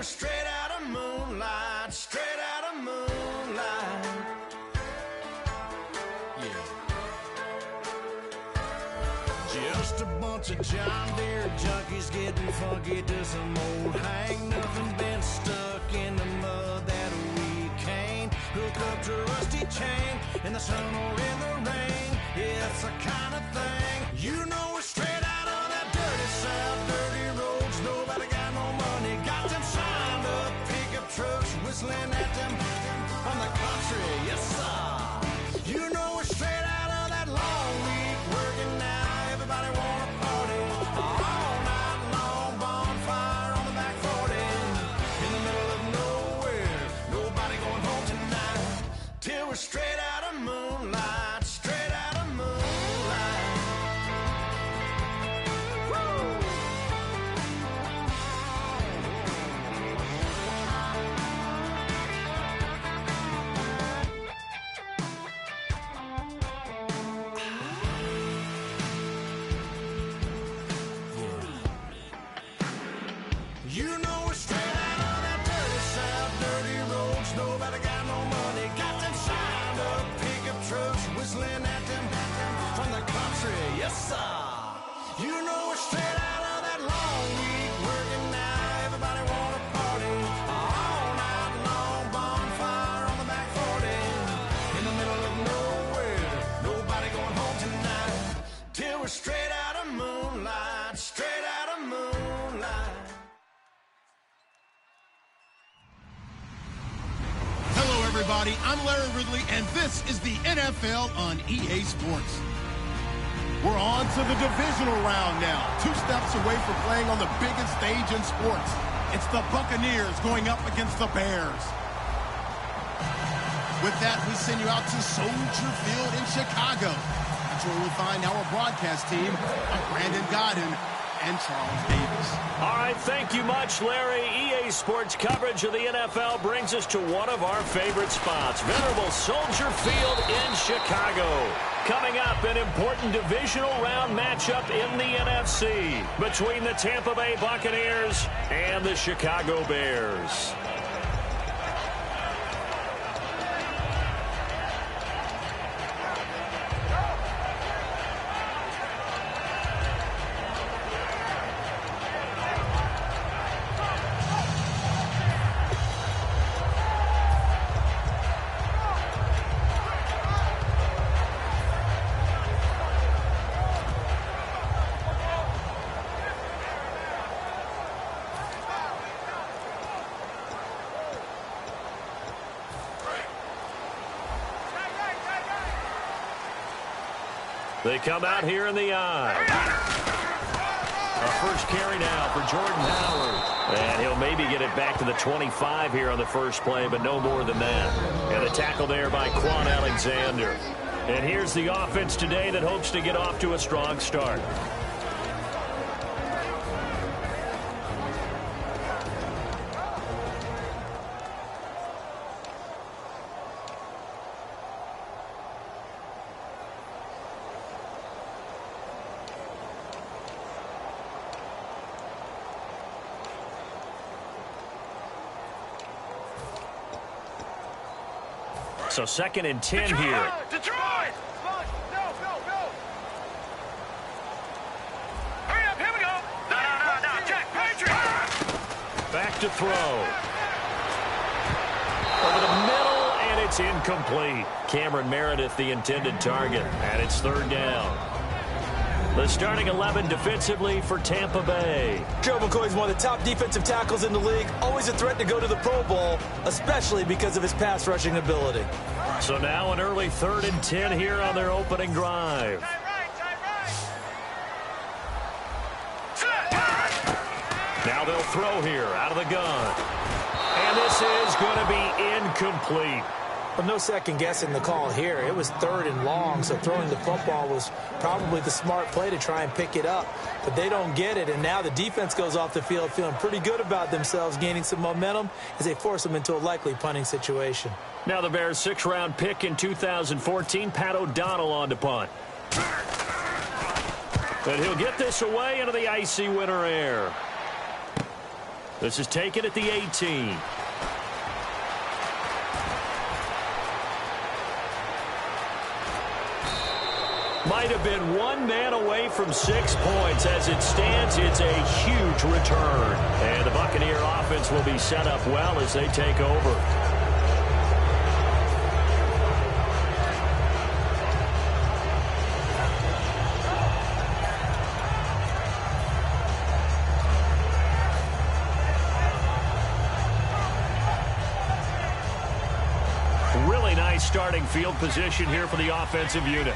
we're straight out of moonlight, straight out of moonlight. Yeah. Just a bunch of John Deere junkies getting funky to some old hang. Nothing been stuck in the mud that we can't hook up to a rusty chain in the sun or in the rain. Yeah, it's the kind of thing, you know, we're straight out of that dirty south, dirty roads. Nobody got no money, got them signed up pickup trucks whistling at them on the country. Yes, sir. You know, we're straight out of that long week working now. Everybody wanna party all night long, bonfire on the back 40 in the middle of nowhere. Nobody going home tonight till we're straight out of moonlight, straight out of moonlight. Woo! You know we're straight out of that dirty south, dirty roads. Nobody got no money, got them signed up pickup trucks whistling at them from the country. Yes, sir. You know we're straight out of that long week working now. Everybody wanna party all night long, bonfire on the back 40 in the middle of nowhere. Nobody going home tonight till we're straight out of moonlight, straight out of moonlight. Hello, everybody. I'm Larry Ridley, and this is the NFL on EA Sports. We're on to the divisional round now. 2 steps away from playing on the biggest stage in sports. It's the Buccaneers going up against the Bears. With that, we send you out to Soldier Field in Chicago. That's where we'll find our broadcast team of Brandon Godden and Charles Davis. All right, thank you much, Larry. EA Sports coverage of the NFL brings us to one of our favorite spots, venerable Soldier Field in Chicago. Coming up, an important divisional round matchup in the NFC between the Tampa Bay Buccaneers and the Chicago Bears. They come out here in the eye. A first carry now for Jordan Howard. And he'll maybe get it back to the 25 here on the first play, but no more than that. And a tackle there by Quan Alexander. And here's the offense today that hopes to get off to a strong start. So 2nd and 10 here. Detroit! Go! Hurry up, here we go! No, Jack, Patriot! Back to throw. Over the middle, and it's incomplete. Cameron Meredith, the intended target, and it's 3rd down. The starting 11 defensively for Tampa Bay. Joe McCoy's one of the top defensive tackles in the league. Always a threat to go to the Pro Bowl, especially because of his pass rushing ability. So now an early 3rd and 10 here on their opening drive. Now they'll throw here out of the gun. And this is going to be incomplete. But no second guessing the call here. It was 3rd and long, so throwing the football was probably the smart play to try and pick it up. But they don't get it, and now the defense goes off the field feeling pretty good about themselves, gaining some momentum as they force them into a likely punting situation. Now the Bears' 6th-round pick in 2014, Pat O'Donnell on to punt. And he'll get this away into the icy winter air. This is taken at the 18. Might have been one man away from 6 points. As it stands, it's a huge return. And the Buccaneer offense will be set up well as they take over. Really nice starting field position here for the offensive unit.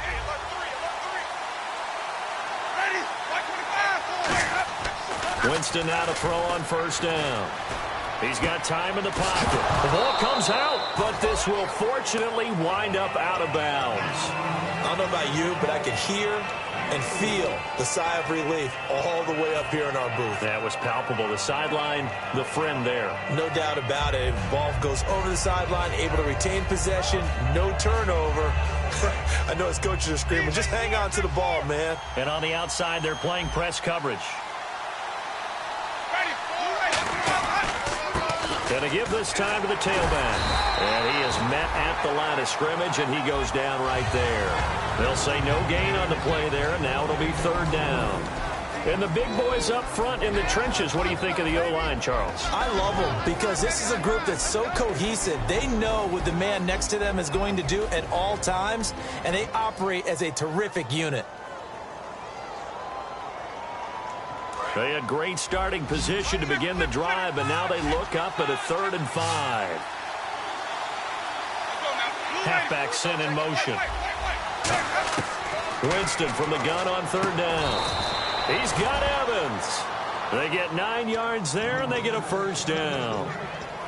Winston now to throw on first down. He's got time in the pocket. The ball comes out, but this will fortunately wind up out of bounds. I don't know about you, but I could hear and feel the sigh of relief all the way up here in our booth. That was palpable. The sideline, the friend there. No doubt about it. The ball goes over the sideline, able to retain possession, no turnover. I know his coaches are screaming, just hang on to the ball, man. And on the outside, they're playing press coverage. Going to give this time to the tailback. And he is met at the line of scrimmage, and he goes down right there. They'll say no gain on the play there, and now it'll be third down. And the big boys up front in the trenches, what do you think of the O-line, Charles? I love them because this is a group that's so cohesive. They know what the man next to them is going to do at all times, and they operate as a terrific unit. They had great starting position to begin the drive, but now they look up at a 3rd and 5. Halfback sent in motion. Winston from the gun on 3rd down. He's got Evans. They get 9 yards there, and they get a first down.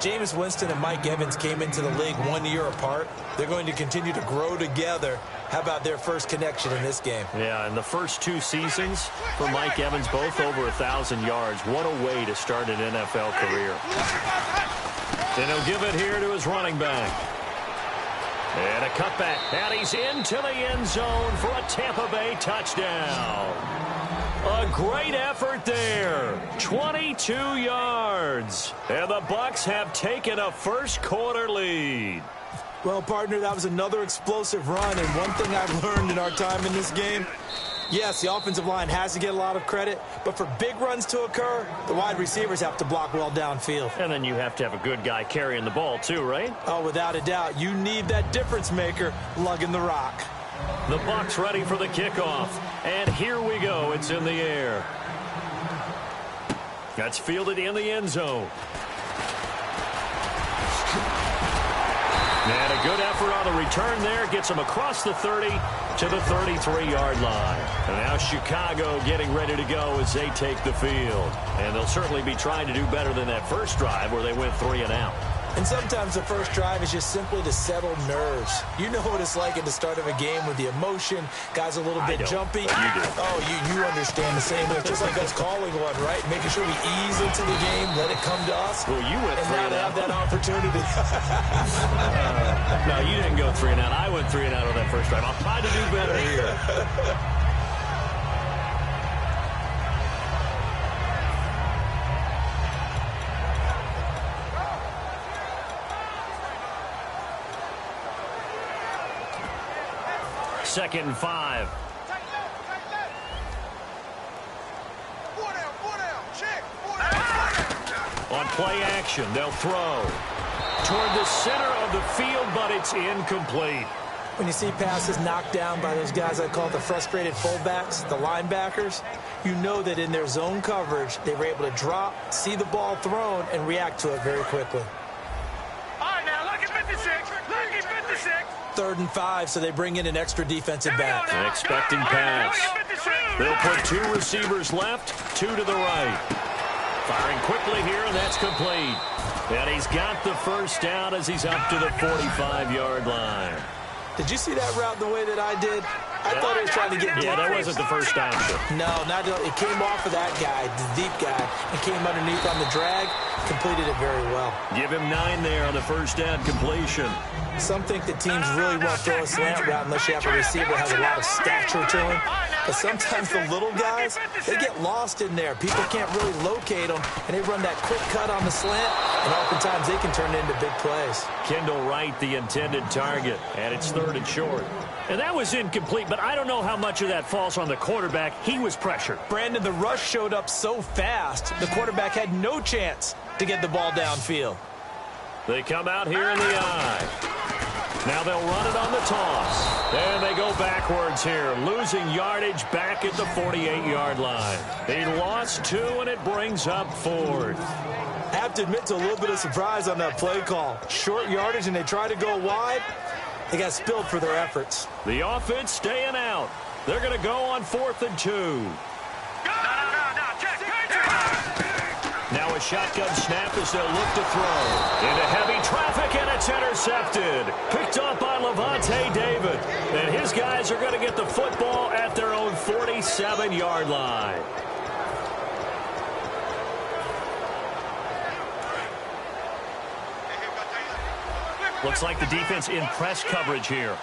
Jameis Winston and Mike Evans came into the league 1 year apart. They're going to continue to grow together. How about their first connection in this game? Yeah, in the first 2 seasons for Mike Evans, both over 1,000 yards. What a way to start an NFL career. And he'll give it here to his running back. And a cutback. And he's into the end zone for a Tampa Bay touchdown. A great effort there. 22 yards. And the Bucs have taken a first quarter lead. Well, partner, that was another explosive run. And one thing I've learned in our time in this game, yes, the offensive line has to get a lot of credit, but for big runs to occur, the wide receivers have to block well downfield. And then you have to have a good guy carrying the ball too, right? Oh, without a doubt. You need that difference maker lugging the rock. The Bucs ready for the kickoff. And here we go. It's in the air. That's fielded in the end zone. And a good effort on the return there. Gets him across the 30 to the 33-yard line. And now Chicago getting ready to go as they take the field. And they'll certainly be trying to do better than that first drive where they went 3 and out. And sometimes the first drive is just simply to settle nerves. You know what it's like at the start of a game with the emotion. Guys a little bit jumpy. You do. Oh, you understand the same way. It's just like us calling one, right? Making sure we ease into the game, let it come to us. Well, you went 3 and out. Have that opportunity. No, you didn't go 3 and out. I went 3 and out on that first drive. I'll try to do better here. Second and 5. On play action, they'll throw toward the center of the field, but it's incomplete. When you see passes knocked down by those guys I call the frustrated fullbacks, the linebackers, you know that in their zone coverage, they were able to drop, see the ball thrown, and react to it very quickly. All right, now, look at 56. Look at 56. 3rd and 5, so they bring in an extra defensive back. An expecting pass. They'll put 2 receivers left, 2 to the right. Firing quickly here, and that's complete. And he's got the first down as he's up to the 45-yard line. Did you see that route the way that I did? I I thought he was trying to get deep. Yeah, that wasn't the first option. No, not it came off of that guy, the deep guy, and came underneath on the drag, completed it very well. Give him 9 there on the first down completion. Some think that teams really won't throw a slant route unless you have a receiver that has a lot of stature to him. But sometimes the little guys, they get lost in there. People can't really locate them, and they run that quick cut on the slant, and oftentimes they can turn it into big plays. Kendall Wright, the intended target, and it's 3rd and short. And that was incomplete, but I don't know how much of that falls on the quarterback. He was pressured. Brandon, the rush showed up so fast, the quarterback had no chance to get the ball downfield. They come out here in the eye. Now they'll run it on the toss. And they go backwards here, losing yardage back at the 48-yard line. They lost 2, and it brings up 4th. I have to admit to a little bit of surprise on that play call. Short yardage, and they try to go wide. They got spilled for their efforts. The offense staying out. They're going to go on 4th and 2. Now a shotgun snap as they'll look to throw. Into heavy traffic, and it's intercepted. Picked up by Levante David. And his guys are going to get the football at their own 47-yard line. Looks like the defense in press coverage here.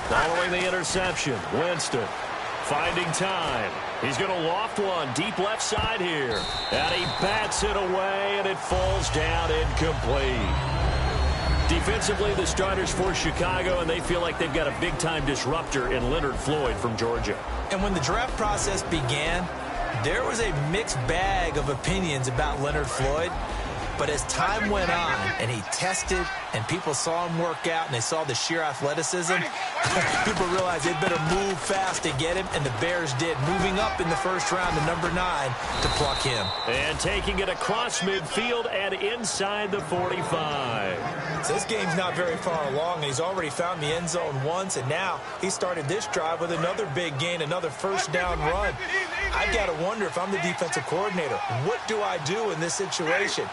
Following the interception, Winston finding time. He's going to loft one deep left side here. And he bats it away, and it falls down incomplete. Defensively, the starters for Chicago, and they feel like they've got a big-time disruptor in Leonard Floyd from Georgia. And when the draft process began, there was a mixed bag of opinions about Leonard Floyd. But as time went on and he tested and people saw him work out and they saw the sheer athleticism, people realized they better move fast to get him, and the Bears did, moving up in the first round to number 9 to pluck him. And taking it across midfield and inside the 45. So this game's not very far along, and he's already found the end zone once, and now he started this drive with another big gain, another first down run. I've got to wonder if I'm the defensive coordinator, what do I do in this situation?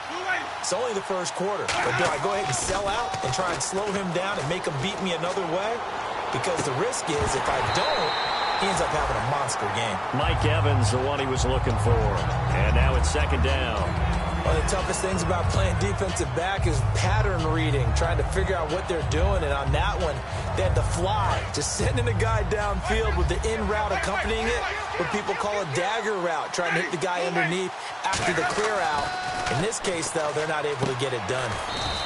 It's only the first quarter, but do I go ahead and sell out and try and slow him down and make him beat me another way? Because the risk is if I don't, he ends up having a monster game. Mike Evans, the one he was looking for. And now it's 2nd down. One of the toughest things about playing defensive back is pattern reading, trying to figure out what they're doing. And on that one, they had the fly, just sending a guy downfield with the in route accompanying it, what people call a dagger route, trying to hit the guy underneath after the clear out. In this case, though, they're not able to get it done.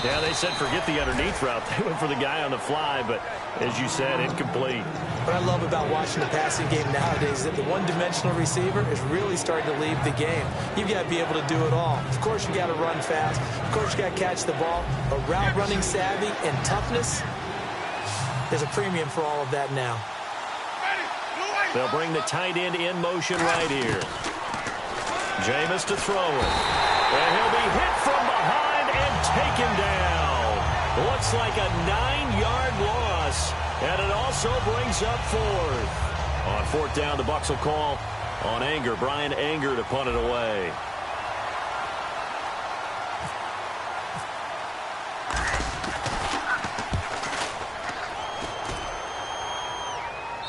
Yeah, they said forget the underneath route. They went for the guy on the fly, but as you said, incomplete. What I love about watching the passing game nowadays is that the one-dimensional receiver is really starting to leave the game. You've got to be able to do it all. Of course, you got to run fast. Of course, you got to catch the ball. But route running savvy and toughness, there's a premium for all of that now. They'll bring the tight end in motion right here. Jameis to throw it. And he'll be hit from behind and taken down. Looks like a 9-yard loss. And it also brings up 4th. On 4th down, the Bucs will call on Anger. Brian Anger to punt it away.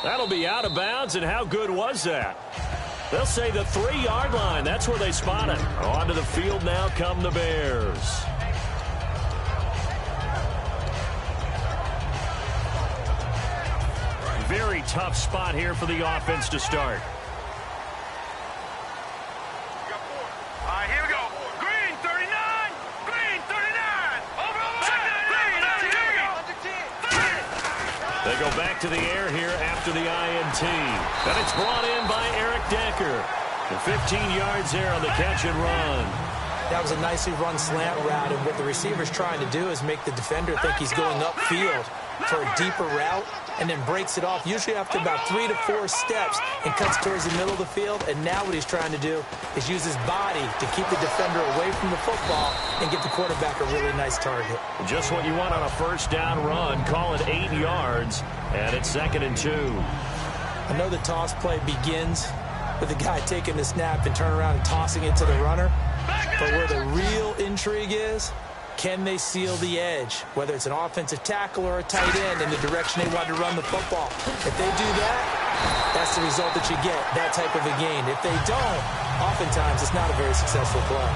That'll be out of bounds, and how good was that? They'll say the 3-yard line. That's where they spot it. Onto the field now come the Bears. Very tough spot here for the offense to start. All right, here we go. Green, 39. Green, 39. Over. Here we go. They go back to the air here after the INT. And it's brought in by Eric Decker. And 15 yards there on the catch and run. That was a nicely run slant route, and what the receiver's trying to do is make the defender think he's going upfield for a deeper route, and then breaks it off, usually after about 3 to 4 steps, and cuts towards the middle of the field. And now what he's trying to do is use his body to keep the defender away from the football and give the quarterback a really nice target. Just what you want on a first down run. Call it 8 yards, and it's 2nd and 2. I know the toss play begins with the guy taking the snap and turning around and tossing it to the runner. But where the real intrigue is Can they seal the edge, whether it's an offensive tackle or a tight end, in the direction they want to run the football? If they do that, that's the result that you get, that type of a gain. If they don't, oftentimes it's not a very successful play.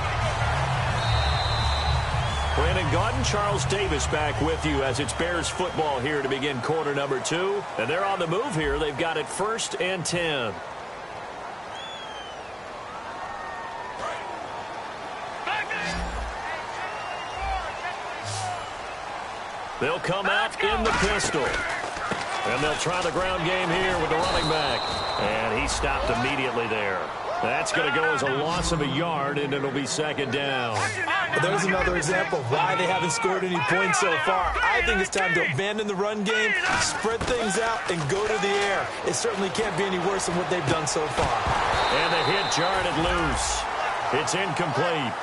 Brandon Gaudin, Charles Davis back with you as it's Bears football here to begin quarter number 2. And they're on the move here. They've got it 1st and 10. They'll come out in the pistol. And they'll try the ground game here with the running back. And he stopped immediately there. That's going to go as a loss of a yard, and it'll be 2nd down. There's another example of why they haven't scored any points so far. I think it's time to abandon the run game, spread things out, and go to the air. It certainly can't be any worse than what they've done so far. And the hit jarred it loose. It's incomplete.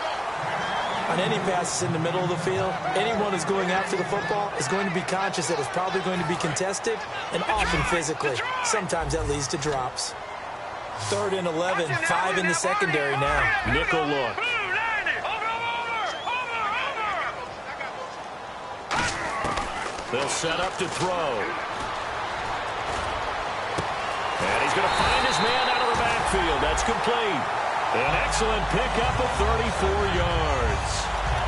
On any passes in the middle of the field, anyone who's going after the football is going to be conscious that it's probably going to be contested, and often physically. Sometimes that leads to drops. 3rd and 11, 5 in the secondary now. Nickel look. They'll set up to throw. And he's going to find his man out of the backfield. That's complete. An excellent pickup of 34 yards.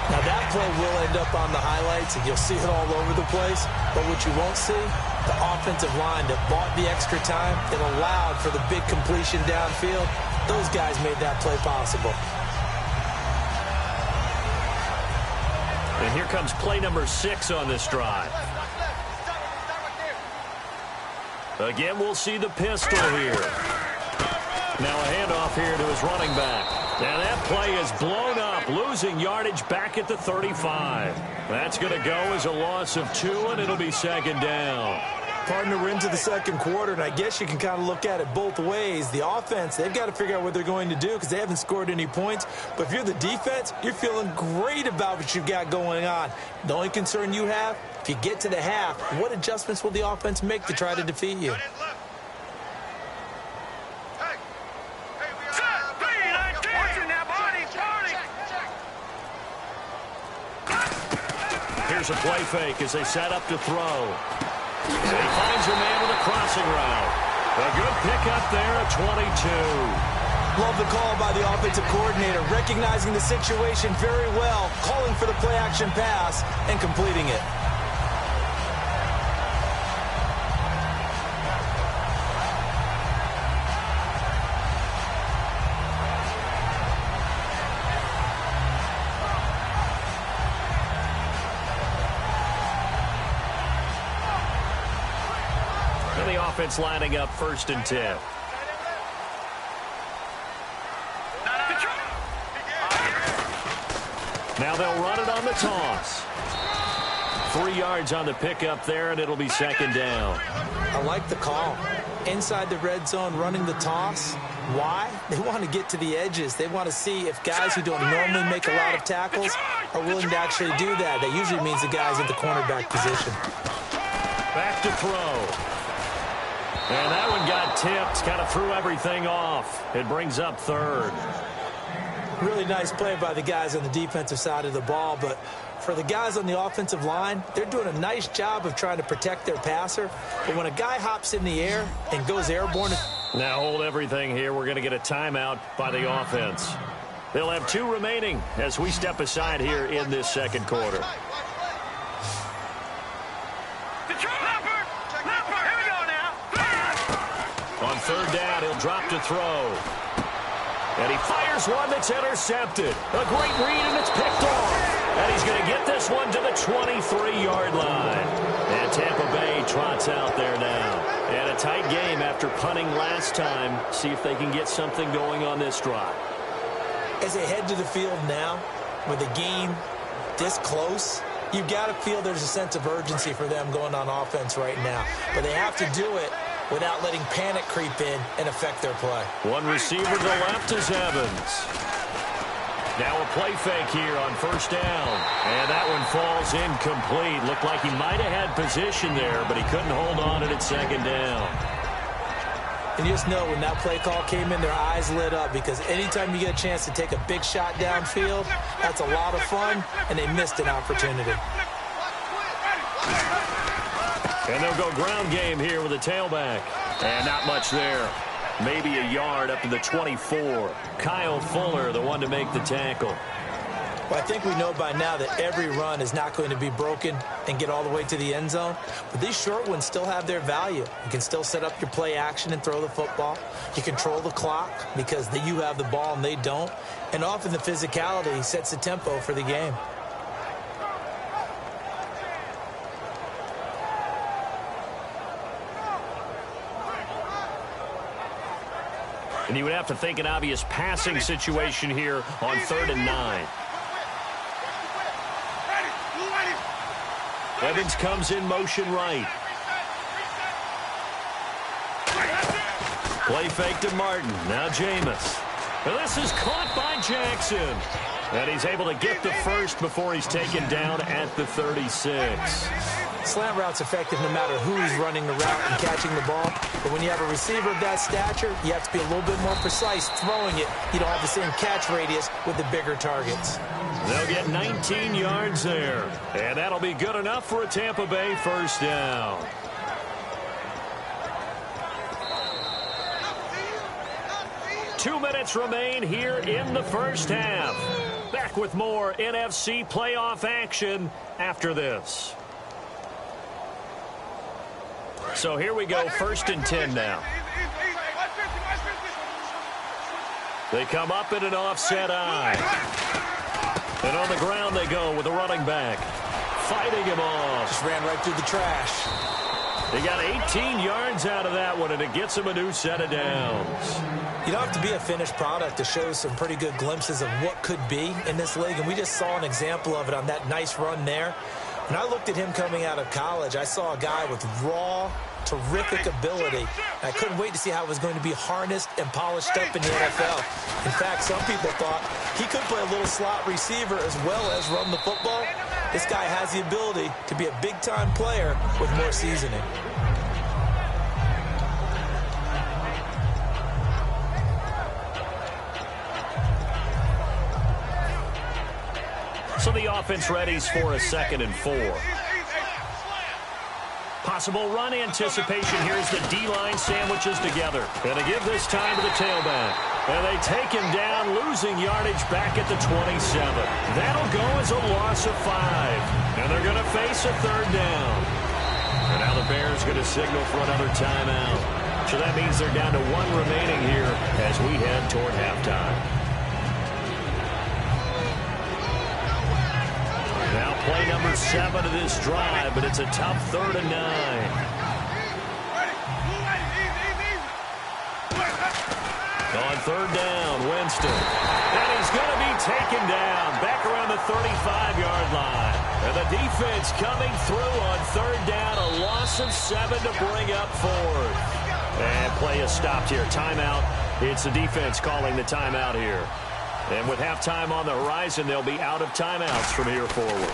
Now that play will end up on the highlights, and you'll see it all over the place. But what you won't see, the offensive line that bought the extra time, it allowed for the big completion downfield. Those guys made that play possible. And here comes play number 6 on this drive. Again, we'll see the pistol here. Now a handoff here to his running back. And that play is blown up, losing yardage back at the 35. That's going to go as a loss of 2, and it'll be 2nd down. Partner, we're into the 2nd quarter, and I guess you can kind of look at it both ways. The offense, they've got to figure out what they're going to do because they haven't scored any points. But if you're the defense, you're feeling great about what you've got going on. The only concern you have, if you get to the half, what adjustments will the offense make to try to defeat you? Here's a play fake as they set up to throw. And he finds a man with a crossing route. A good pickup there at 22. Love the call by the offensive coordinator, recognizing the situation very well, calling for the play-action pass, and completing it. Offense lining up 1st and 10. Now they'll run it on the toss. 3 yards on the pickup there, and it'll be 2nd down. I like the call. Inside the red zone, running the toss. Why? They want to get to the edges. They want to see if guys who don't normally make a lot of tackles are willing to actually do that. That usually means the guys at the cornerback position. Back to throw. And that one got tipped, kind of threw everything off. It brings up 3rd. Really nice play by the guys on the defensive side of the ball, but for the guys on the offensive line, they're doing a nice job of trying to protect their passer. But when a guy hops in the air and goes airborne... Now hold everything here. We're going to get a timeout by the offense. They'll have 2 remaining as we step aside here in this 2nd quarter. On 3rd down, he'll drop to throw. And he fires one that's intercepted. A great read, and it's picked off. And he's going to get this one to the 23-yard line. And Tampa Bay trots out there now. And a tight game after punting last time. See if they can get something going on this drive. As they head to the field now, with a game this close, you've got to feel there's a sense of urgency for them going on offense right now. But they have to do it without letting panic creep in and affect their play. One receiver to the left is Evans. Now a play fake here on 1st down. And that one falls incomplete. Looked like he might have had position there, but he couldn't hold on it at 2nd down. And you just know when that play call came in, their eyes lit up, because anytime you get a chance to take a big shot downfield, that's a lot of fun, and they missed an opportunity. And they'll go ground game here with a tailback. And not much there. Maybe a yard up to the 24. Kyle Fuller, the one to make the tackle. Well, I think we know by now that every run is not going to be broken and get all the way to the end zone. But these short ones still have their value. You can still set up your play action and throw the football. You control the clock because you have the ball and they don't. And often the physicality sets the tempo for the game. And you would have to think an obvious passing situation here on 3rd and 9. Evans comes in motion right. Play fake to Martin. Now Jameis. And this is caught by Jackson. And he's able to get the first before he's taken down at the 36. Slant route's effective no matter who's running the route and catching the ball. But when you have a receiver of that stature, you have to be a little bit more precise throwing it. You don't have the same catch radius with the bigger targets. They'll get 19 yards there. And that'll be good enough for a Tampa Bay first down. Two minutes remain here in the first half. Back with more NFC playoff action after this. So here we go, 1st and 10 now. They come up in an offset eye. And on the ground they go with the running back. Fighting him off. Just ran right through the trash. They got 18 yards out of that one, and it gets them a new set of downs. You don't have to be a finished product to show some pretty good glimpses of what could be in this league, and we just saw an example of it on that nice run there. When I looked at him coming out of college, I saw a guy with raw, terrific ability. I couldn't wait to see how it was going to be harnessed and polished up in the NFL. In fact, some people thought he could play a little slot receiver as well as run the football. This guy has the ability to be a big-time player with more seasoning. So the offense readies for a 2nd and 4. Possible run anticipation. Here's the D-line sandwiches together. And they give this time to the tailback. And they take him down, losing yardage back at the 27. That'll go as a loss of 5. And they're going to face a 3rd down. And now the Bears going to signal for another timeout. So that means they're down to 1 remaining here as we head toward halftime. Now play number 7 of this drive, but it's a tough 3rd and 9. On 3rd down, Winston. And he's going to be taken down back around the 35-yard line. And the defense coming through on 3rd down, a loss of 7 to bring up 4th. And play is stopped here. Timeout. It's the defense calling the timeout here. And with halftime on the horizon, they'll be out of timeouts from here forward.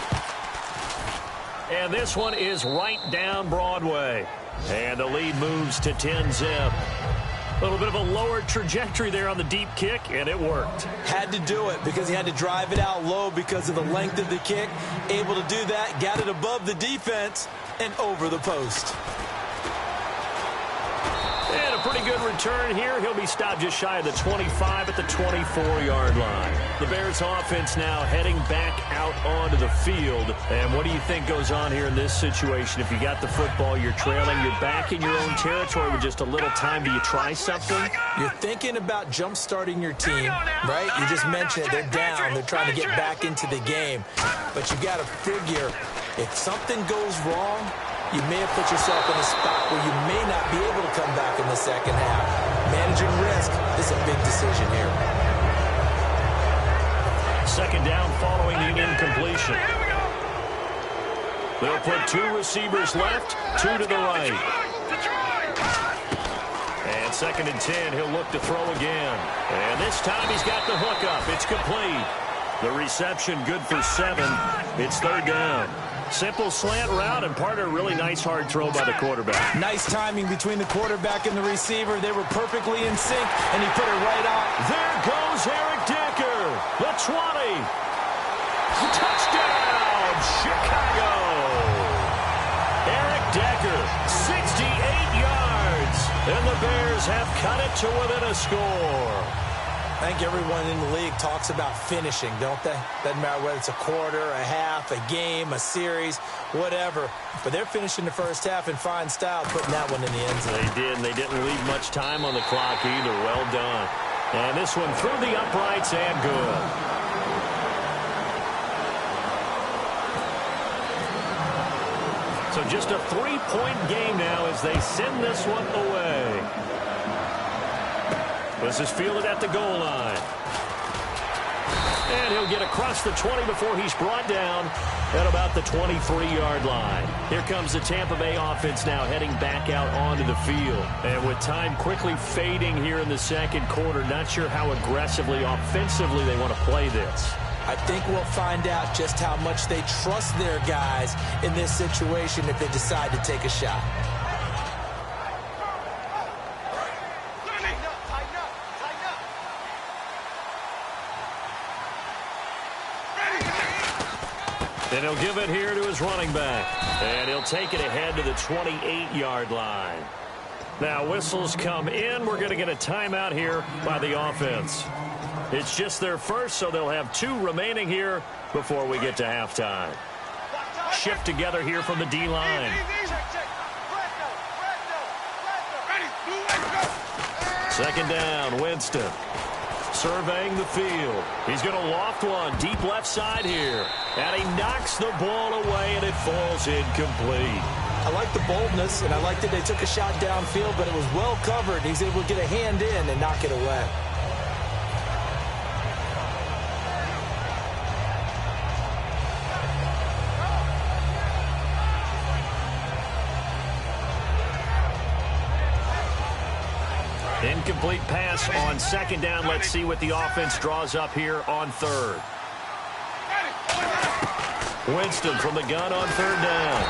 And this one is right down Broadway. And the lead moves to 10-zip. A little bit of a lower trajectory there on the deep kick, and it worked. Had to do it because he had to drive it out low because of the length of the kick. Able to do that, got it above the defense, and over the post. And a pretty good return here. He'll be stopped just shy of the 25 at the 24-yard line. The Bears offense now heading back out onto the field. And what do you think goes on here in this situation? If you got the football, you're trailing, you're back in your own territory with just a little time. Do you try something? You're thinking about jump-starting your team, right? You just mentioned it. They're down. They're trying to get back into the game. But you got to figure if something goes wrong, you may have put yourself in a spot where you may not be able to come back in the second half. Managing risk is a big decision here. 2nd down following the incompletion. They'll put 2 receivers left, 2 to the right. And 2nd and 10, he'll look to throw again. And this time he's got the hook up. It's complete. The reception good for 7. It's third down. Simple slant route, and part of a really nice hard throw by the quarterback. Nice timing between the quarterback and the receiver. They were perfectly in sync, and he put it right on. There goes Eric Decker. The 20. Touchdown, Chicago. Eric Decker, 68 yards. And the Bears have cut it to within a score. I think everyone in the league talks about finishing, don't they? Doesn't matter whether it's a quarter, a half, a game, a series, whatever. But they're finishing the first half in fine style, putting that one in the end zone. They did, and they didn't leave much time on the clock either. Well done. And this one through the uprights and good. So just a 3-point game now as they send this one away. This is fielded at the goal line. And he'll get across the 20 before he's brought down at about the 23-yard line. Here comes the Tampa Bay offense now heading back out onto the field. And with time quickly fading here in the second quarter, not sure how aggressively, offensively they want to play this. I think we'll find out just how much they trust their guys in this situation if they decide to take a shot. And he'll give it here to his running back. And he'll take it ahead to the 28-yard line. Now whistles come in. We're going to get a timeout here by the offense. It's just their first, so they'll have 2 remaining here before we get to halftime. Shift together here from the D-line. Second down, Winston. Surveying the field. He's going to loft one deep left side here. And he knocks the ball away, and it falls incomplete. I like the boldness, and I like that they took a shot downfield, but it was well covered. He's able to get a hand in and knock it away. Incomplete pass on second down. Let's see what the offense draws up here on third. Winston from the gun on third down.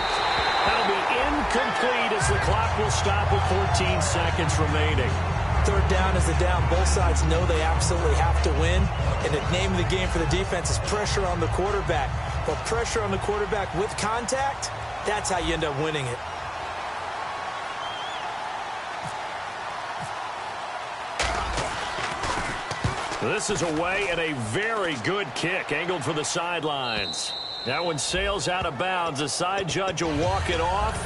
That'll be incomplete as the clock will stop with 14 seconds remaining. Third down is the down. Both sides know they absolutely have to win. And the name of the game for the defense is pressure on the quarterback. But pressure on the quarterback with contact, that's how you end up winning it. This is away and a very good kick angled for the sidelines. That one sails out of bounds. The side judge will walk it off.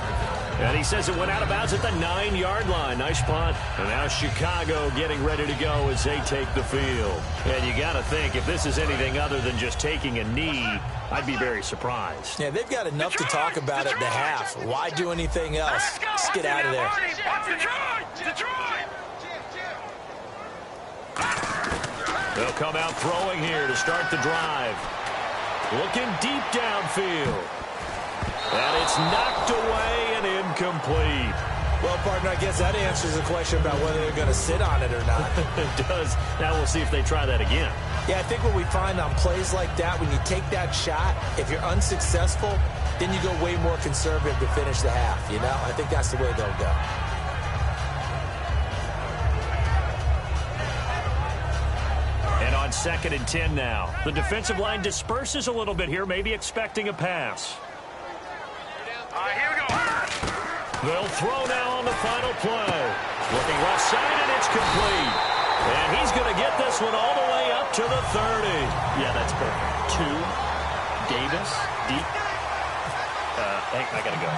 And he says it went out of bounds at the 9-yard line. Nice punt. And now Chicago getting ready to go as they take the field. And you got to think, if this is anything other than just taking a knee, I'd be very surprised. Yeah, they've got enough to talk about at the half. Why do anything else? Just get out of there. They'll come out throwing here to start the drive. Looking deep downfield. And it's knocked away and incomplete. Well, partner, I guess that answers the question about whether they're going to sit on it or not. It does. Now we'll see if they try that again. Yeah, I think what we find on plays like that, when you take that shot, if you're unsuccessful, then you go way more conservative to finish the half, you know? I think that's the way they'll go. And on 2nd and 10 now. The defensive line disperses a little bit here, maybe expecting a pass. Here we go. They'll throw now on the final play. Looking left side, and it's complete. And he's going to get this one all the way up to the 30. Yeah, that's perfect. 2, Davis, deep. I got to go.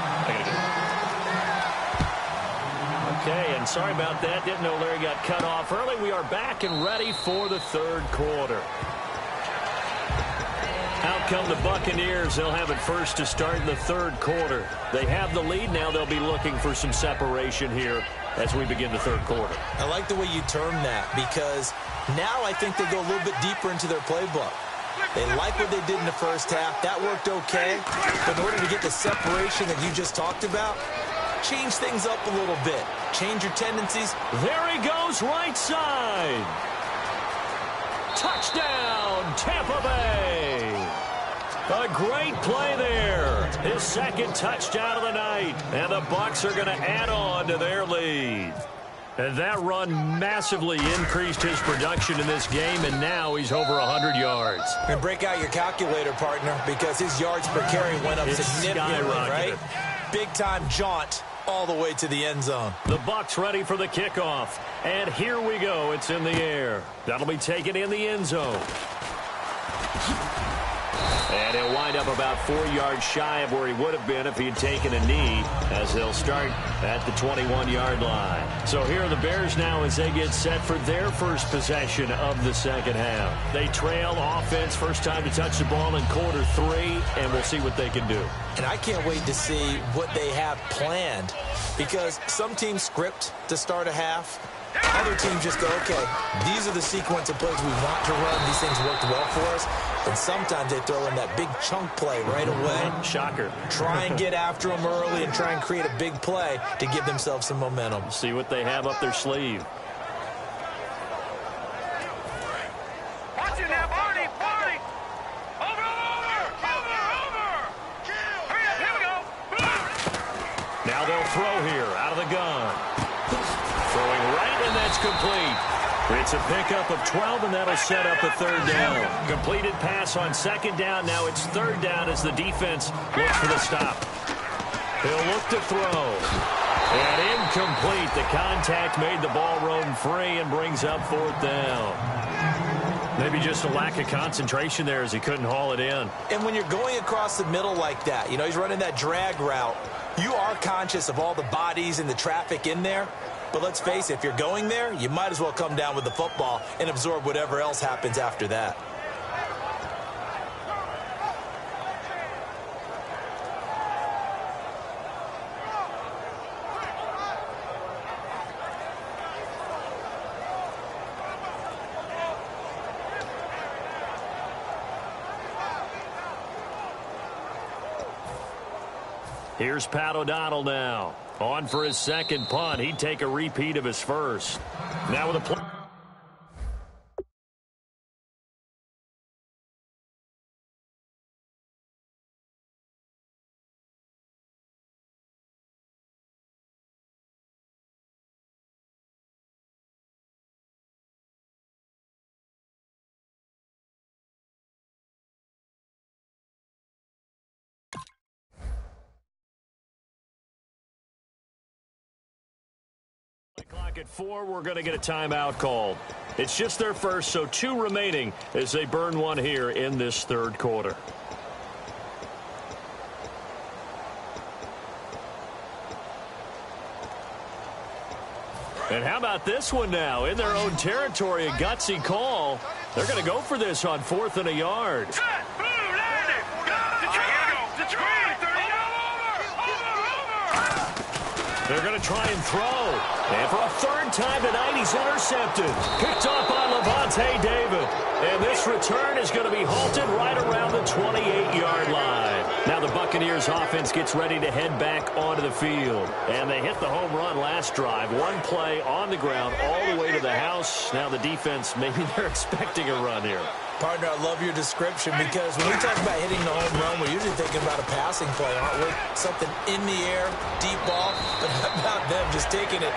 Okay, and sorry about that. Didn't know Larry got cut off early. We are back and ready for the third quarter. Out come the Buccaneers. They'll have it first to start in the third quarter. They have the lead. Now they'll be looking for some separation here as we begin the third quarter. I like the way you term that, because now I think they go a little bit deeper into their playbook. They like what they did in the first half. That worked okay. But in order to get the separation that you just talked about, change things up a little bit. Change your tendencies. There he goes, right side. Touchdown, Tampa Bay. A great play there. His second touchdown of the night. And the Bucs are going to add on to their lead. And that run massively increased his production in this game, and now he's over 100 yards. And break out your calculator, partner, because his yards per carry went up significantly, right? Big-time jaunt all the way to the end zone. The Bucs ready for the kickoff. And here we go. It's in the air. That'll be taken in the end zone. And he'll wind up about 4 yards shy of where he would have been if he had taken a knee, as they'll start at the 21-yard line. So here are the Bears now as they get set for their first possession of the second half. They trail offense, first time to touch the ball in quarter 3, and we'll see what they can do. And I can't wait to see what they have planned, because some teams script to start a half. Other teams just go, okay, these are the sequence of plays we want to run. These things worked well for us. And sometimes they throw in that big chunk play right away. Shocker. Try and get after them early and try and create a big play to give themselves some momentum. See what they have up their sleeve. Watch it now, Barney, Barney. Over. Hurry up, here we go. Now they'll throw here out of the gun. Throwing right, and that's complete. It's a pickup of 12, and that'll set up a third down. Completed pass on second down. Now it's third down as the defense looks for the stop. He'll look to throw. And incomplete. The contact made the ball roam free and brings up fourth down. Maybe just a lack of concentration there as he couldn't haul it in. And when you're going across the middle like that, you know, he's running that drag route, you are conscious of all the bodies and the traffic in there. But let's face it, if you're going there, you might as well come down with the football and absorb whatever else happens after that. Here's Pat O'Donnell now. On for his second punt. He'd take a repeat of his first. Now with a play. Clock at 4, we're going to get a timeout called. It's just their first, so 2 remaining as they burn one here in this third quarter. And how about this one now? In their own territory, a gutsy call. They're going to go for this on 4th and a yard. They're going to try and throw. And for a third time tonight, he's intercepted. Picked up by Levante David. And this return is going to be halted right around the 28-yard line. Now the Buccaneers offense gets ready to head back onto the field. And they hit the home run last drive. One play on the ground all the way to the house. Now the defense, maybe they're expecting a run here. Partner, I love your description, because when we talk about hitting the home run, we're usually thinking about a passing play, aren't we? Something in the air, deep ball, but how about them just taking it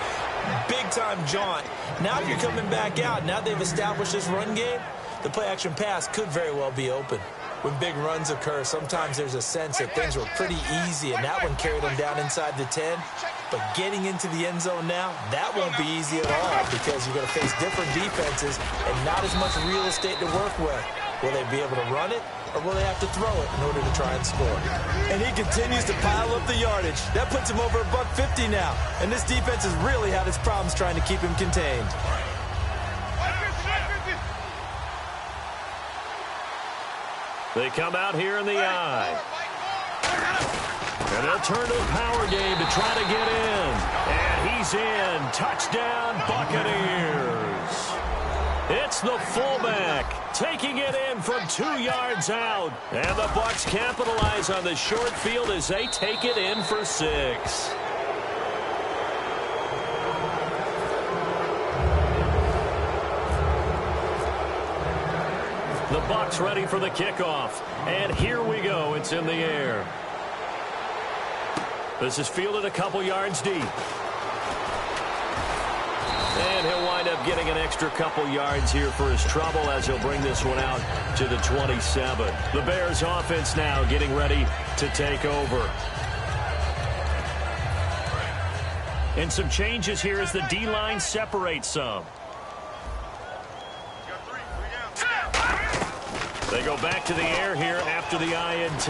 big-time jaunt. Now you're coming back out. Now they've established this run game. The play-action pass could very well be open. When big runs occur, sometimes there's a sense that things were pretty easy, and that one carried them down inside the 10. But getting into the end zone now, that won't be easy at all, because you're going to face different defenses and not as much real estate to work with. Will they be able to run it, or will they have to throw it in order to try and score? And he continues to pile up the yardage. That puts him over $150 now. And this defense has really had its problems trying to keep him contained. They come out here in the eye. And they'll turn to the power game to try to get in. And he's in. Touchdown, Buccaneers. It's the fullback taking it in from 2 yards out. And the Bucs capitalize on the short field as they take it in for 6. The Bucs ready for the kickoff. And here we go. It's in the air. This is fielded a couple yards deep. And he'll wind up getting an extra couple yards here for his trouble as he'll bring this one out to the 27. The Bears offense now getting ready to take over. And some changes here as the D-line separates some. They go back to the air here after the INT.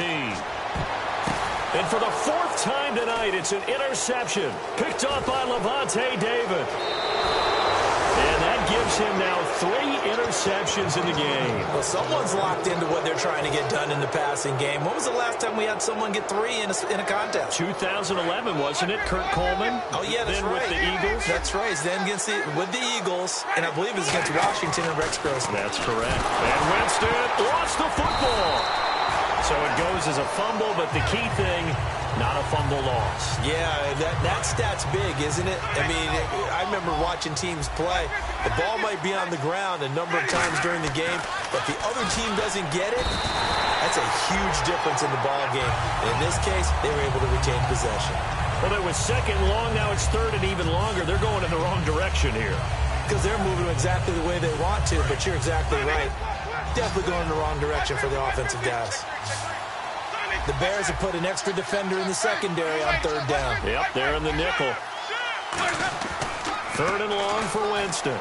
And for the fourth time tonight, it's an interception. Picked off by Levante David. And that gives him now 3 interceptions in the game. Well, someone's locked into what they're trying to get done in the passing game. When was the last time we had someone get 3 in a contest? 2011, wasn't it? Kurt Coleman. Oh, yeah, that's then right. With the Eagles. That's right. Then with the Eagles, and I believe it's against Washington and Rex Grossman. That's correct. And Winston lost the football. So it goes as a fumble, but the key thing, not a fumble loss. Yeah, that stat's big, isn't it? I mean, I remember watching teams play. The ball might be on the ground a number of times during the game, but the other team doesn't get it. That's a huge difference in the ball game. In this case, they were able to retain possession. Well, it was second long. Now it's third and even longer. They're going in the wrong direction here. Because they're moving exactly the way they want to, but you're exactly right. Definitely going in the wrong direction for the offensive guys. The Bears have put an extra defender in the secondary on third down. Yep, they're in the nickel. Third and long for Winston.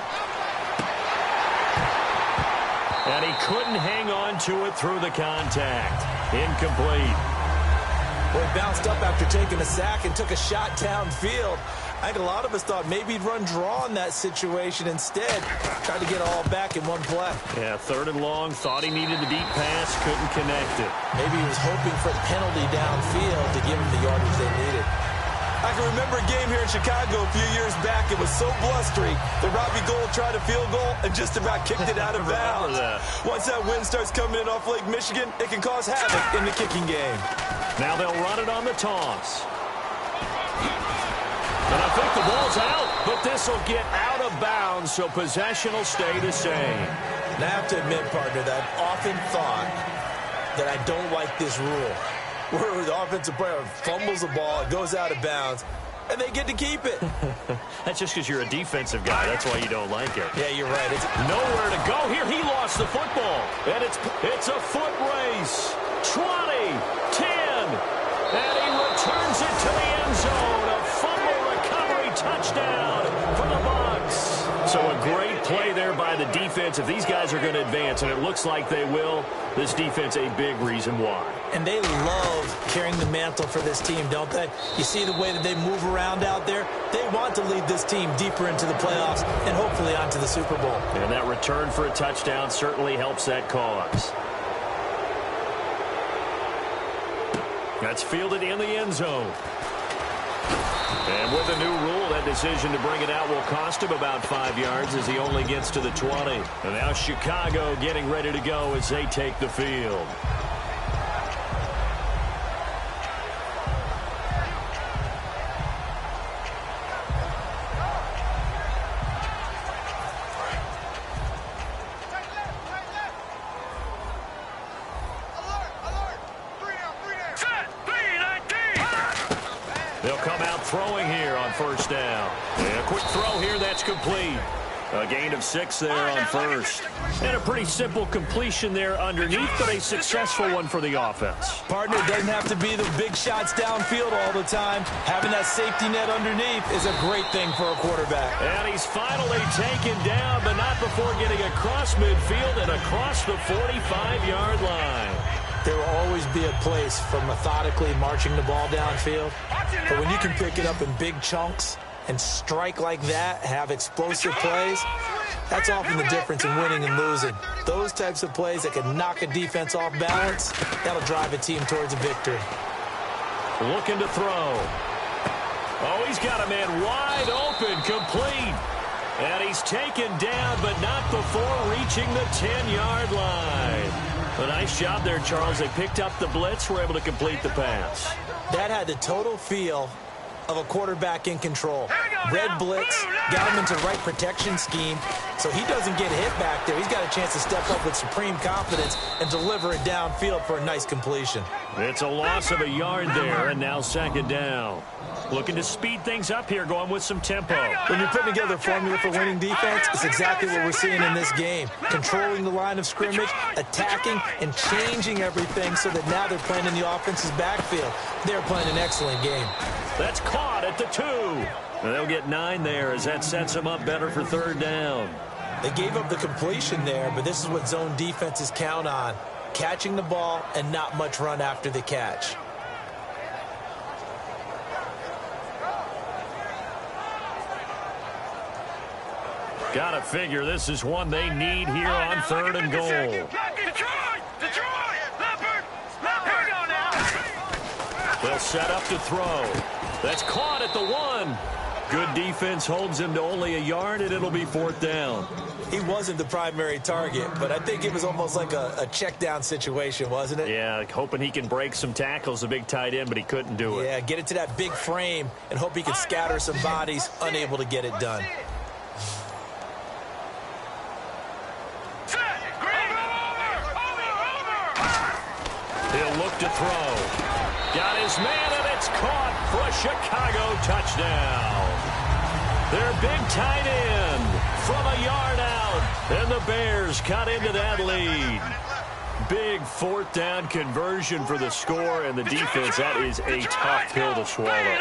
And he couldn't hang on to it through the contact. Incomplete. Well, he bounced up after taking a sack and took a shot downfield. I think a lot of us thought maybe he'd run draw in that situation instead. Tried to get it all back in one play. Yeah, third and long. Thought he needed the deep pass. Couldn't connect it. Maybe he was hoping for the penalty downfield to give him the yardage they needed. I can remember a game here in Chicago a few years back. It was so blustery that Robbie Gould tried a field goal and just about kicked it out of bounds. Once that wind starts coming in off Lake Michigan, it can cause havoc in the kicking game. Now they'll run it on the toss. And I think the ball's out, but this will get out of bounds, so possession will stay the same. And I have to admit, partner, that I've often thought that I don't like this rule, where the offensive player fumbles the ball, it goes out of bounds, and they get to keep it. That's just because you're a defensive guy. That's why you don't like it. Yeah, you're right. It's nowhere to go here. He lost the football, and it's a foot race. 20, 10, and he returns it to the end zone. A fumble recovery touchdown for the Bucs. So a great play there by the defense. If these guys are going to advance, and it looks like they will, this defense a big reason why. And they love carrying the mantle for this team, don't they? You see the way that they move around out there? They want to lead this team deeper into the playoffs and hopefully onto the Super Bowl. And that return for a touchdown certainly helps that cause. That's fielded in the end zone. And with a new rule, that decision to bring it out will cost him about 5 yards as he only gets to the 20. And now Chicago getting ready to go as they take the field. They'll come out throwing here on first down. And a quick throw here, that's complete. A gain of 6 there on first. And a pretty simple completion there underneath, but a successful one for the offense. Partner, it doesn't have to be the big shots downfield all the time. Having that safety net underneath is a great thing for a quarterback. And he's finally taken down, but not before getting across midfield and across the 45-yard line. There will always be a place for methodically marching the ball downfield. But when you can pick it up in big chunks and strike like that, have explosive plays, that's often the difference in winning and losing. Those types of plays that can knock a defense off balance, that'll drive a team towards a victory. Looking to throw. Oh, he's got a man wide open, complete. And he's taken down, but not before reaching the 10-yard line. A nice job there, Charles. They picked up the blitz, were able to complete the pass. That had the total feel of a quarterback in control. Red blitz, got him into right protection scheme, so he doesn't get hit back there. He's got a chance to step up with supreme confidence and deliver it downfield for a nice completion. It's a loss of a yard there, and now second down. Looking to speed things up here, going with some tempo. When you're putting together a formula for winning defense, it's exactly what we're seeing in this game. Controlling the line of scrimmage, attacking, and changing everything so that now they're playing in the offense's backfield. They're playing an excellent game. That's caught at the 2. And they'll get 9 there as that sets them up better for third down. They gave up the completion there, but this is what zone defenses count on. Catching the ball and not much run after the catch. Gotta figure this is one they need here on third and goal. They'll set up to throw. That's caught at the 1. Good defense holds him to only a yard, and it'll be fourth down. He wasn't the primary target, but I think it was almost like a check down situation, wasn't it? Yeah, hoping he can break some tackles, a big tight end, but he couldn't do it. Yeah, get it to that big frame and hope he can scatter some bodies, unable to get it done. He'll look to throw. Got his man, and it's caught for a Chicago touchdown. Their big tight end from a yard out, and the Bears cut into that lead. Big fourth down conversion for the score, and the defense, that is a tough pill to swallow.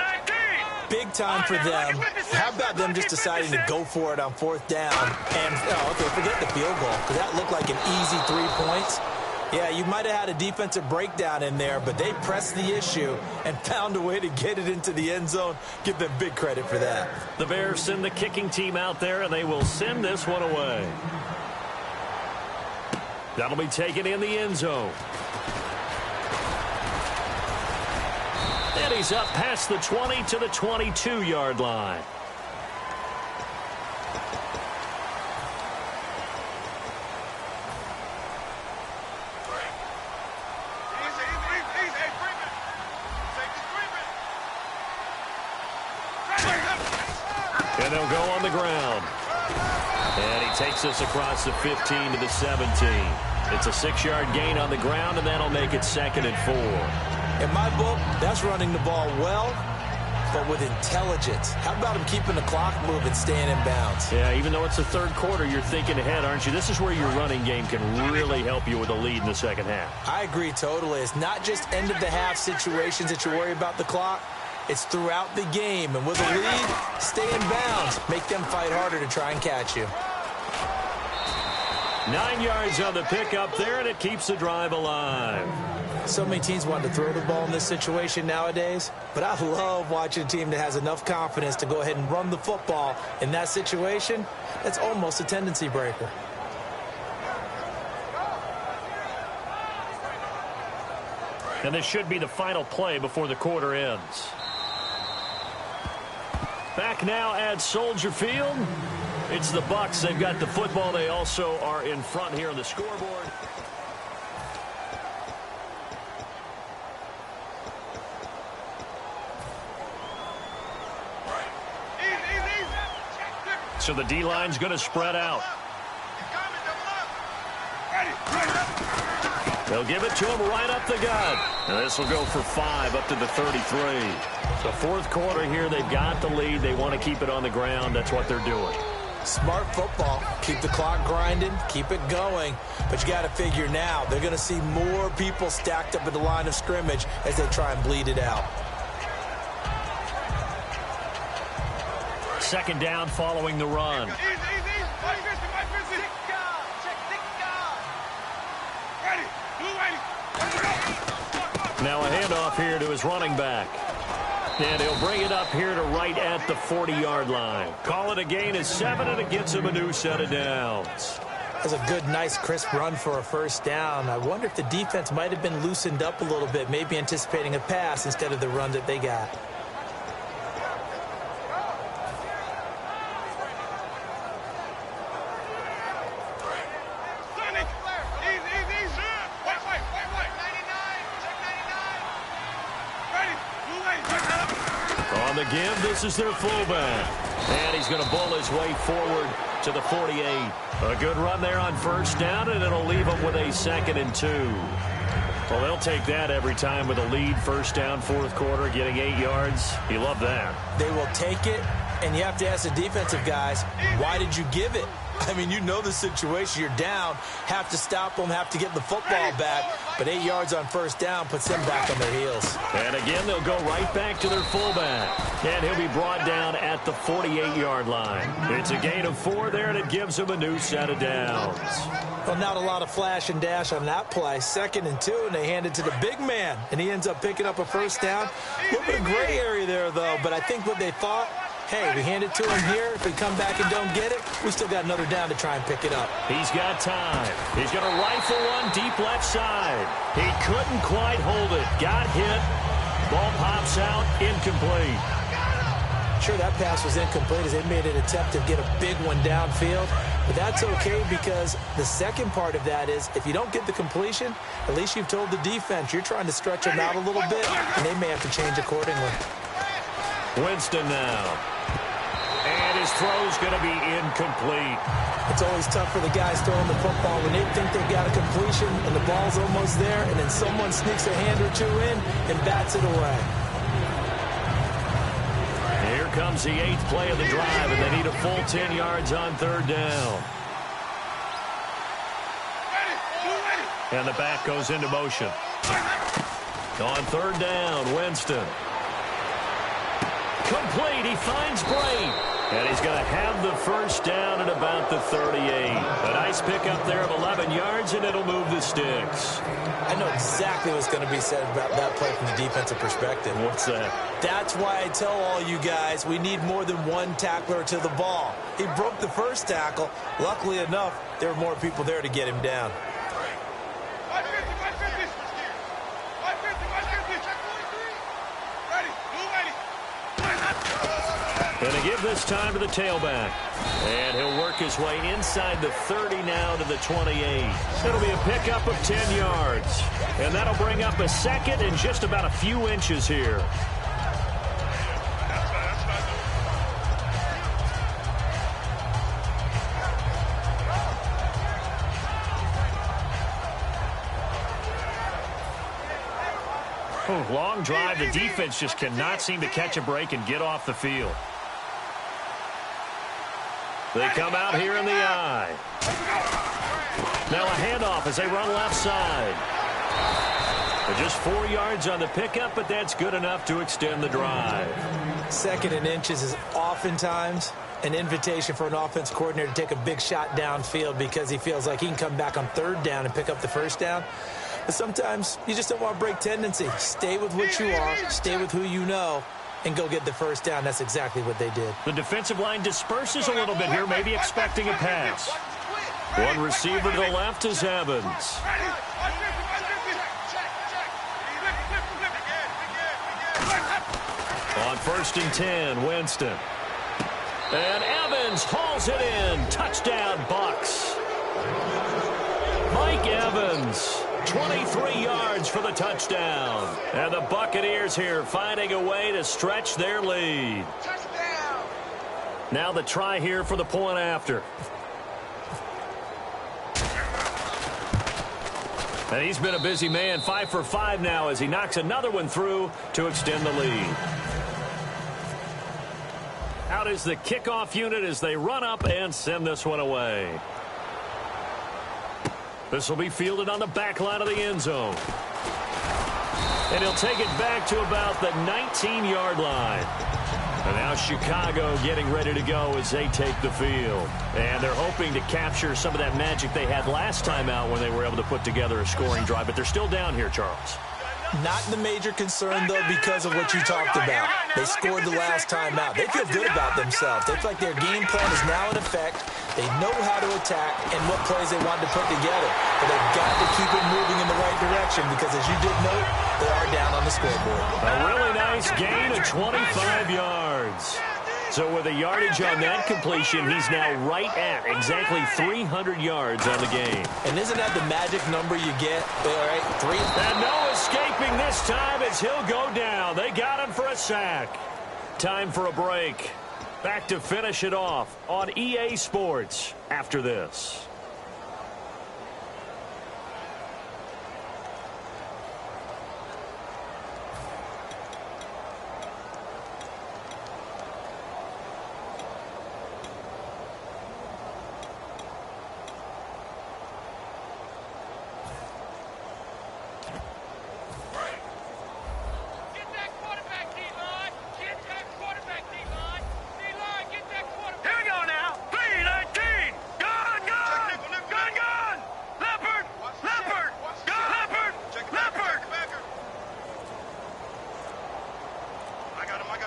Big time for them. How about them just deciding to go for it on fourth down? And, okay, forget the field goal, because that looked like an easy 3 points. Yeah, you might have had a defensive breakdown in there, but they pressed the issue and found a way to get it into the end zone. Give them big credit for that. The Bears send the kicking team out there, and they will send this one away. That'll be taken in the end zone. And he's up past the 20 to the 22-yard line. And they'll go on the ground. And he takes us across the 15 to the 17. It's a 6-yard gain on the ground, and that'll make it second and 4. In my book, that's running the ball well, but with intelligence. How about him keeping the clock moving, staying in bounds? Yeah, even though it's the third quarter, you're thinking ahead, aren't you? This is where your running game can really help you with a lead in the second half. I agree totally. It's not just end-of-the-half situations that you worry about the clock. It's throughout the game, and with a lead, stay in bounds. Make them fight harder to try and catch you. 9 yards on the pickup there, and it keeps the drive alive. So many teams want to throw the ball in this situation nowadays, but I love watching a team that has enough confidence to go ahead and run the football in that situation. That's almost a tendency breaker. And this should be the final play before the quarter ends. Back now at Soldier Field. It's the Bucs. They've got the football. They also are in front here on the scoreboard. So the D-line's going to spread out. They'll give it to him right up the gut. And this will go for 5 up to the 33. The fourth quarter here, they've got the lead. They want to keep it on the ground. That's what they're doing. Smart football. Keep the clock grinding. Keep it going. But you got to figure now, they're going to see more people stacked up at the line of scrimmage as they try and bleed it out. Second down following the run. Now a handoff here to his running back. And he'll bring it up here to right at the 40-yard line. Call it a gain of 7, and it gets him a new set of downs. That's a good, nice, crisp run for a first down. I wonder if the defense might have been loosened up a little bit, maybe anticipating a pass instead of the run that they got. On the give, this is their fullback. And he's going to bull his way forward to the 48. A good run there on first down, and it'll leave him with a 2nd and 2. Well, they'll take that every time with a lead, first down, fourth quarter, getting 8 yards. You love that. They will take it, and you have to ask the defensive guys, why did you give it? I mean, you know the situation. You're down, have to stop them, have to get the football back, but 8 yards on first down puts them back on their heels. And again, they'll go right back to their fullback. And he'll be brought down at the 48-yard line. It's a gain of 4 there, and it gives him a new set of downs. Well, not a lot of flash and dash on that play. 2nd and 2, and they hand it to the big man, and he ends up picking up a first down. A little bit of gray area there, though, but I think what they thought, hey, we hand it to him here. If we come back and don't get it, we still got another down to try and pick it up. He's got time. He's going to rifle one deep left side. He couldn't quite hold it. Got hit. Ball pops out. Incomplete. Sure, that pass was incomplete as they made an attempt to get a big one downfield. But that's okay because the second part of that is if you don't get the completion, at least you've told the defense you're trying to stretch them out a little bit, and they may have to change accordingly. Winston now. And his throw's going to be incomplete. It's always tough for the guys throwing the football when they think they've got a completion and the ball's almost there, and then someone sneaks a hand or two in and bats it away. Here comes the 8th play of the drive, and they need a full 10 yards on third down. And the back goes into motion. On third down, Winston. Complete. He finds Bray. And he's going to have the first down at about the 38. A nice pickup there of 11 yards, and it'll move the sticks. I know exactly what's going to be said about that play from the defensive perspective. What's that? That's why I tell all you guys we need more than one tackler to the ball. He broke the first tackle. Luckily enough, there were more people there to get him down. Going to give this time to the tailback. And he'll work his way inside the 30 now to the 28. It'll be a pickup of 10 yards. And that'll bring up a 2nd and just about a few inches here. Long drive. The defense just cannot seem to catch a break and get off the field. They come out here in the I. Now a handoff as they run left side. They're just 4 yards on the pickup, but that's good enough to extend the drive. 2nd and inches is oftentimes an invitation for an offense coordinator to take a big shot downfield because he feels like he can come back on third down and pick up the first down. But sometimes you just don't want to break tendency. Stay with what you are, stay with who you know, and go get the first down. That's exactly what they did. The defensive line disperses a little bit here, maybe expecting a pass. One receiver to the left is Evans. On 1st and 10, Winston. And Evans hauls it in. Touchdown, Bucks. Mike Evans. 23 yards for the touchdown. And the Buccaneers here finding a way to stretch their lead. Touchdown. Now the try here for the point after. And he's been a busy man. 5 for 5 now as he knocks another one through to extend the lead. Out is the kickoff unit as they run up and send this one away. This will be fielded on the back line of the end zone. And he'll take it back to about the 19-yard line. And now Chicago getting ready to go as they take the field. And they're hoping to capture some of that magic they had last time out when they were able to put together a scoring drive. But they're still down here, Charles. Not the major concern, though, because of what you talked about. They scored the last time out. They feel good about themselves. They feel like their game plan is now in effect. They know how to attack and what plays they want to put together. But they've got to keep it moving in the right direction because, as you did note, they are down on the scoreboard. A really nice gain of 25 yards. So with a yardage on that completion, he's now right at exactly 300 yards on the game. And isn't that the magic number you get? All right, 3. And no escaping this time as he'll go down. They got him for a sack. Time for a break. Back to finish it off on EA Sports after this.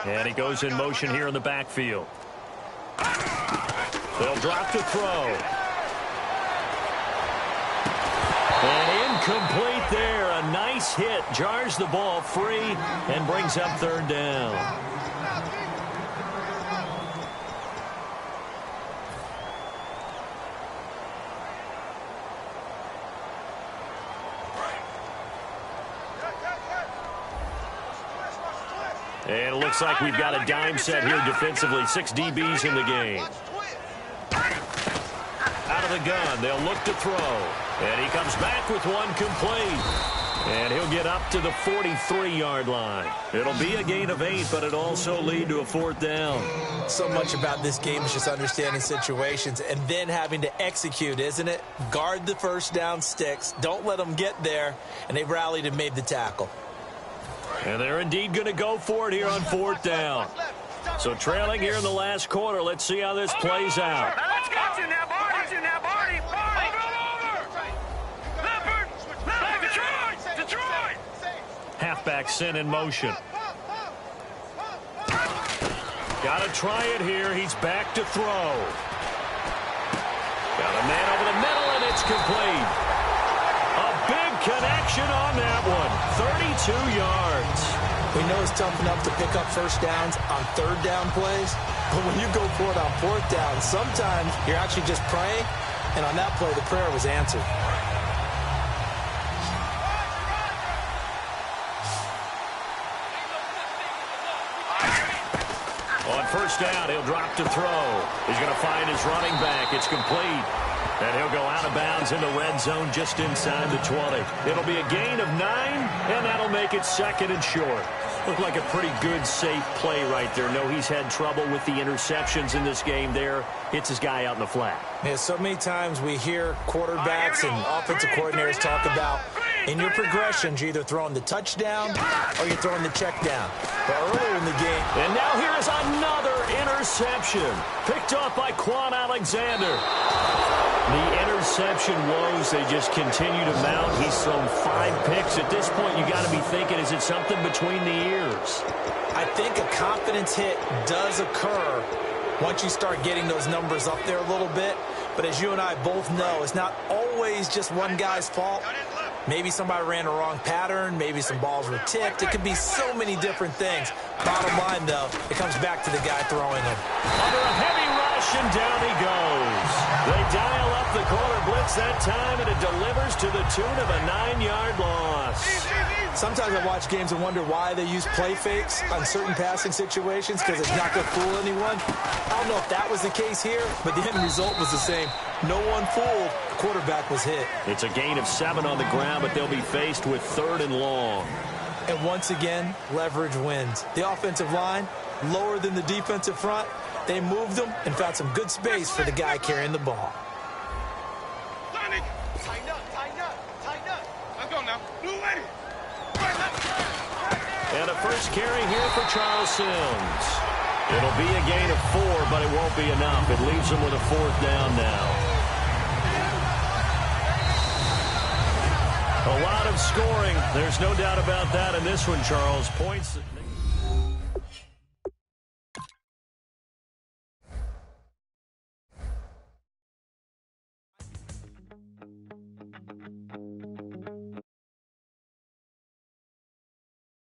And he goes in motion here in the backfield. They'll drop to throw. And incomplete there. A nice hit. Jars the ball free and brings up third down. And it looks like we've got a dime set here defensively. 6 DBs in the game. Out of the gun. They'll look to throw. And he comes back with one complete. And he'll get up to the 43-yard line. It'll be a gain of 8, but it'll also lead to a fourth down. So much about this game is just understanding situations and then having to execute, isn't it? Guard the first down sticks. Don't let them get there. And they rallied and made the tackle. And they're indeed going to go for it here on fourth down. So trailing here in the last quarter. Let's see how this plays out. Let's go. Now, Barney. Leopard. Detroit. Halfback sent in motion. Got to try it here. He's back to throw. Got a man over the middle, and it's complete. A big connection on that one. 32 yards. We know it's tough enough to pick up first downs on third down plays, but when you go for it on fourth down, sometimes you're actually just praying, and on that play, the prayer was answered. On first down, he'll drop to throw. He's going to find his running back. It's complete. And he'll go out of bounds in the red zone just inside the 20. It'll be a gain of 9, and that'll make it second and short. Looked like a pretty good, safe play right there. No, he's had trouble with the interceptions in this game there. Hits his guy out in the flat. Yeah, so many times we hear quarterbacks and offensive coordinators talk about in your progressions, you're either throwing the touchdown or you're throwing the check down. But earlier in the game. And now here's another interception. Picked off by Quan Alexander. The interception woes, they just continue to mount. He's thrown 5 picks. At this point, you got to be thinking, is it something between the ears? I think a confidence hit does occur once you start getting those numbers up there a little bit. But as you and I both know, it's not always just one guy's fault. Maybe somebody ran a wrong pattern. Maybe some balls were tipped. It could be so many different things. Bottom line, though, it comes back to the guy throwing them. Under a heavy rush, and down he goes. They dial up the corner blitz that time, and it delivers to the tune of a 9-yard loss. Sometimes I watch games and wonder why they use play fakes on certain passing situations because it's not going to fool anyone. I don't know if that was the case here, but the end result was the same. No one fooled. The quarterback was hit. It's a gain of 7 on the ground, but they'll be faced with 3rd and long. And once again, leverage wins. The offensive line, lower than the defensive front. They moved them and found some good space for the guy carrying the ball. Tighten up. Let's go now. Blue lady. And a first carry here for Charles Sims. It'll be a gain of 4, but it won't be enough. It leaves them with a 4th down now. A lot of scoring. There's no doubt about that in this one, Charles. Points.